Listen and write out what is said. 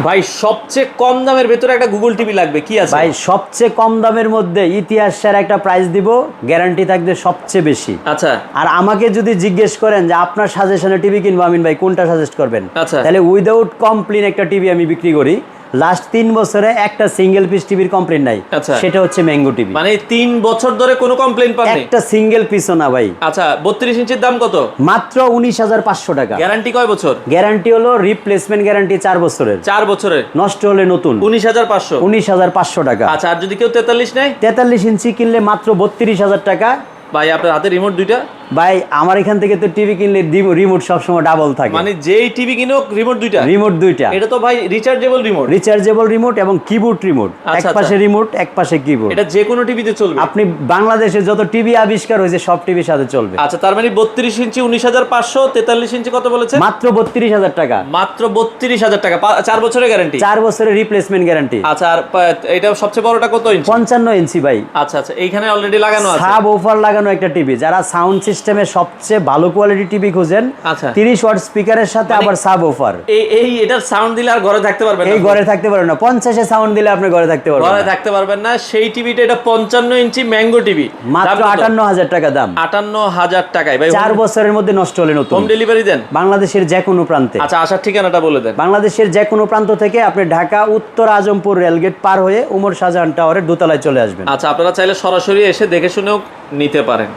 ভাই সবচেয়ে কম দামের ভেতরে একটা গুগল টিভি লাগবে, কি আছে ভাই সবচেয়ে কম দামের মধ্যে ইতিহাসের একটা প্রাইস দিব, গ্যারান্টি থাকবে সবচেয়ে বেশি। আচ্ছা আর আমাকে যদি জিজ্ঞেস করেন যে আপনার সাজেশনে টিভি কিনবো আমিন ভাই কোনটা সাজেস্ট করবেন, আচ্ছা। তাহলে উইদাউট কমপ্লেন একটা টিভি আমি বিক্রি করি। লাস্ট 3 বছরে একটা সিঙ্গেল পিস টিভির কমপ্লেন নাই, আচ্ছা। সেটা হচ্ছে ম্যাঙ্গো টিভি। মানে 3 বছর ধরে কোনো কমপ্লেইন পাননি? একটা সিঙ্গেল পিসও না ভাই। আচ্ছা 32 ইঞ্চির দাম কত? মাত্র 19,500 টাকা। গ্যারান্টি কয় বছর? গ্যারান্টি হলো রিপ্লেসমেন্ট গ্যারান্টি 4 বছরের, 4 বছরের, নষ্ট হলে নতুন। 19,500। 19,500 টাকা। আচ্ছা আর যদি কেউ 43 নেয়? 43 ইঞ্চি কিনলে মাত্র 32,000 টাকা। ভাই আপনার হাতে রিমোট দুইটা? ভাই আমার এখান থেকে তো টিভি কিনলে রিমোট সবসময় ডাবল থাকে, মানে যেই টিভি কিনো রিমোট দুইটা? রিমোট দুইটা। এটা তো ভাই রিচার্জেবল রিমোট। রিচার্জেবল রিমোট এবং কিবোর্ড রিমোট, এক আচ্ছা, পাশে রিমোট এক পাশে কিবোর্ড। এটা যে কোনো টিভিতে চলবে? আপনি বাংলাদেশে যত টিভি আবিষ্কার হয়েছে সব টিভির সাথে চলবে। আচ্ছা তার মানে 32 ইঞ্চি 19,500, 43 ইঞ্চি কত বলেছে? মাত্র 32,000 টাকা। মাত্র 32,000 টাকা, 4 বছরের গ্যারান্টি? 4 বছরের রিপ্লেসমেন্ট গ্যারান্টি। আচ্ছা আর এটা সবচেয়ে বড়টা কত ইঞ্চি? 55 ইঞ্চি ভাই। আচ্ছা আচ্ছা এইখানে অলরেডি লাগানো আছে সাব ওফার লাগানো একটা টিভি। যারা সাউন্ড সিস্টেমে সবচেয়ে ভালো কোয়ালিটি টিভি খুঁজেন, আচ্ছা 30 ওয়াট স্পিকারের সাথে আবার সাব ওফার। এই এটার সাউন্ড দিলে আর ঘরে থাকতে পারবেন না? এই ঘরে থাকতে পারবেন না, 50 এ সাউন্ড দিলে আপনি ঘরে থাকতে পারবেন ঘরে না। থাকতে পারবেন না। সেই টিভিটা এটা 55 ইঞ্চি ম্যাঙ্গো টিভি, মাত্র 58,000 টাকা দাম। 58,000 টাকায় ভাই। 4 বছরের মধ্যে নষ্ট হলে নতুন। হোম ডেলিভারি দেন? বাংলাদেশের যে কোনো প্রান্তে। আচ্ছা আসার ঠিকানাটা বলে দেন। বাংলাদেশের যে কোনো প্রান্ত থেকে আপনি ঢাকা উত্তর আজমপুর রেলগেট পার হয়ে উমর শাহজাহান টাওয়ারের দোতলায় চলে আসবেন। আচ্ছা আপনারা চাইলে সরাসরি এসে দেখে শুনেও নিতে পারেন।